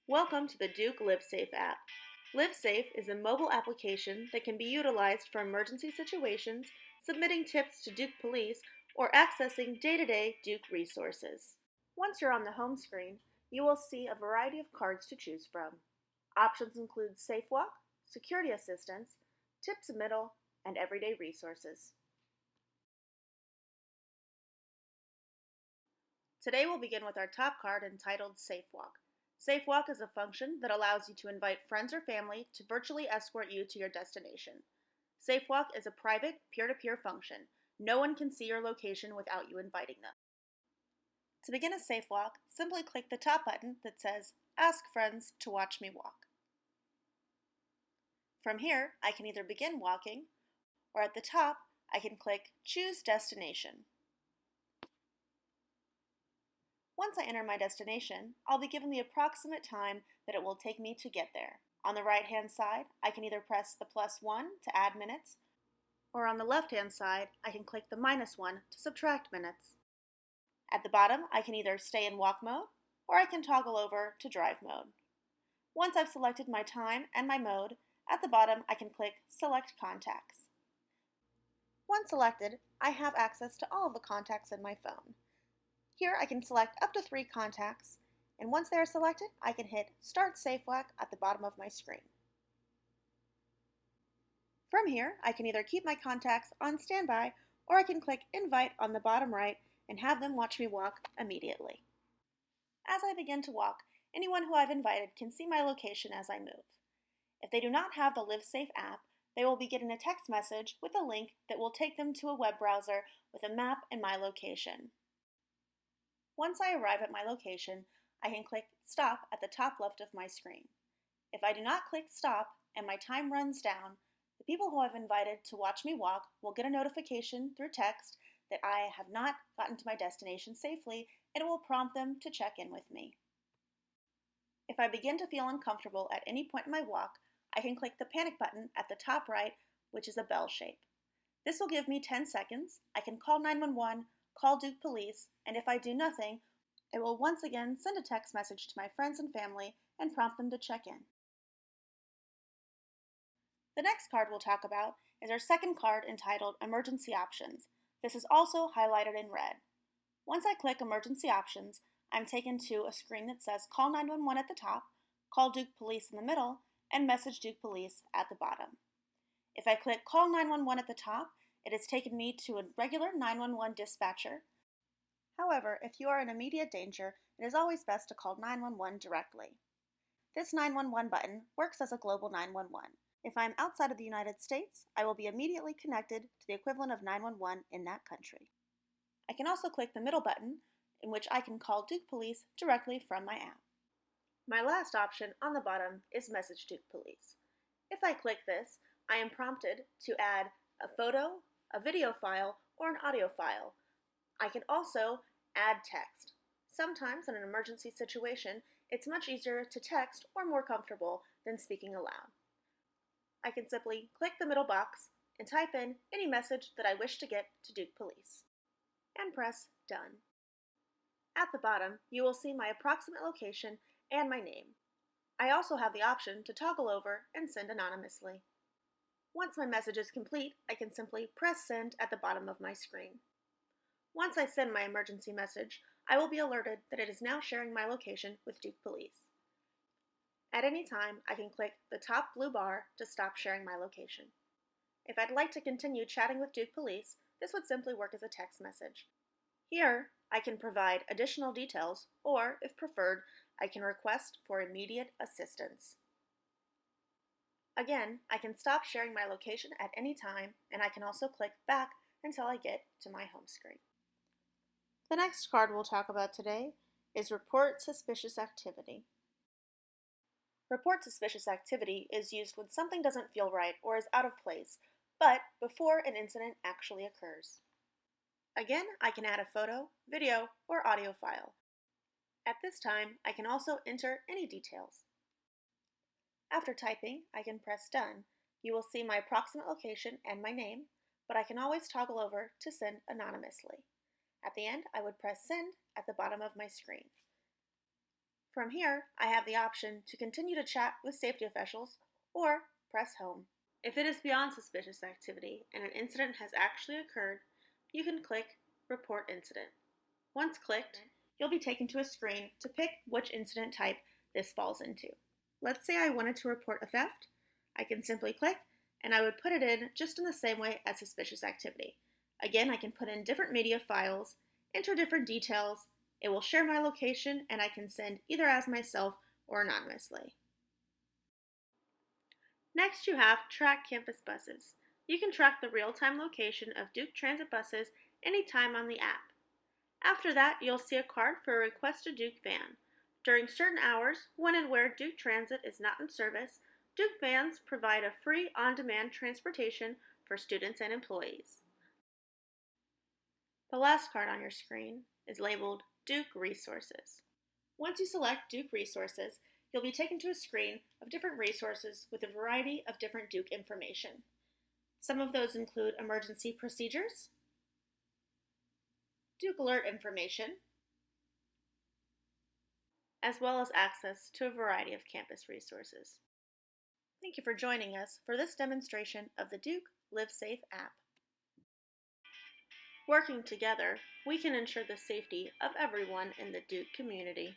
Welcome to the Duke LiveSafe app. LiveSafe is a mobile application that can be utilized for emergency situations, submitting tips to Duke police, or accessing day-to-day Duke resources. Once you're on the home screen, you will see a variety of cards to choose from. Options include Safe Walk, Security Assistance, Tip Submittal, and Everyday Resources. Today we'll begin with our top card entitled Safe Walk. Safe Walk is a function that allows you to invite friends or family to virtually escort you to your destination. Safe Walk is a private, peer-to-peer function. No one can see your location without you inviting them. To begin a Safe Walk, simply click the top button that says Ask Friends to Watch Me Walk. From here, I can either begin walking, or at the top, I can click Choose Destination. Once I enter my destination, I'll be given the approximate time that it will take me to get there. On the right-hand side, I can either press the +1 to add minutes, or on the left-hand side, I can click the -1 to subtract minutes. At the bottom, I can either stay in walk mode, or I can toggle over to drive mode. Once I've selected my time and my mode, at the bottom I can click Select Contacts. Once selected, I have access to all of the contacts in my phone. Here I can select up to 3 contacts, and once they are selected, I can hit Start Safe Walk at the bottom of my screen. From here, I can either keep my contacts on standby, or I can click Invite on the bottom right and have them watch me walk immediately. As I begin to walk, anyone who I've invited can see my location as I move. If they do not have the LiveSafe app, they will be getting a text message with a link that will take them to a web browser with a map and my location. Once I arrive at my location, I can click Stop at the top left of my screen. If I do not click Stop and my time runs down, the people who I've invited to watch me walk will get a notification through text that I have not gotten to my destination safely, and it will prompt them to check in with me. If I begin to feel uncomfortable at any point in my walk, I can click the panic button at the top right, which is a bell shape. This will give me 10 seconds. I can call 911, call Duke Police, and if I do nothing, it will once again send a text message to my friends and family and prompt them to check in. The next card we'll talk about is our second card entitled Emergency Options. This is also highlighted in red. Once I click Emergency Options, I'm taken to a screen that says Call 911 at the top, Call Duke Police in the middle, and Message Duke Police at the bottom. If I click Call 911 at the top, it has taken me to a regular 911 dispatcher. However, if you are in immediate danger, it is always best to call 911 directly. This 911 button works as a global 911. If I am outside of the United States, I will be immediately connected to the equivalent of 911 in that country. I can also click the middle button, in which I can call Duke Police directly from my app. My last option on the bottom is Message Duke Police. If I click this, I am prompted to add a photo, a video file, or an audio file. I can also add text. Sometimes in an emergency situation, it's much easier to text or more comfortable than speaking aloud. I can simply click the middle box and type in any message that I wish to get to Duke Police, and press Done. At the bottom, you will see my approximate location and my name. I also have the option to toggle over and send anonymously. Once my message is complete, I can simply press Send at the bottom of my screen. Once I send my emergency message, I will be alerted that it is now sharing my location with Duke Police. At any time, I can click the top blue bar to stop sharing my location. If I'd like to continue chatting with Duke Police, this would simply work as a text message. Here, I can provide additional details, or, if preferred, I can request for immediate assistance. Again, I can stop sharing my location at any time, and I can also click back until I get to my home screen. The next card we'll talk about today is Report Suspicious Activity. Report suspicious activity is used when something doesn't feel right or is out of place, but before an incident actually occurs. Again, I can add a photo, video, or audio file. At this time, I can also enter any details. After typing, I can press Done. You will see my approximate location and my name, but I can always toggle over to send anonymously. At the end, I would press Send at the bottom of my screen. From here, I have the option to continue to chat with safety officials or press home. If it is beyond suspicious activity and an incident has actually occurred, you can click Report Incident. Once clicked, you'll be taken to a screen to pick which incident type this falls into. Let's say I wanted to report a theft. I can simply click and I would put it in just in the same way as suspicious activity. Again, I can put in different media files, enter different details. It will share my location and I can send either as myself or anonymously. Next, you have Track Campus Buses. You can track the real-time location of Duke Transit buses anytime on the app. After that, you'll see a card for a Request a Duke van. During certain hours, when and where Duke Transit is not in service, Duke vans provide a free on-demand transportation for students and employees. The last card on your screen is labeled Duke Resources. Once you select Duke Resources, you'll be taken to a screen of different resources with a variety of different Duke information. Some of those include emergency procedures, Duke Alert information, as well as access to a variety of campus resources. Thank you for joining us for this demonstration of the Duke LiveSafe app. Working together, we can ensure the safety of everyone in the Duke community.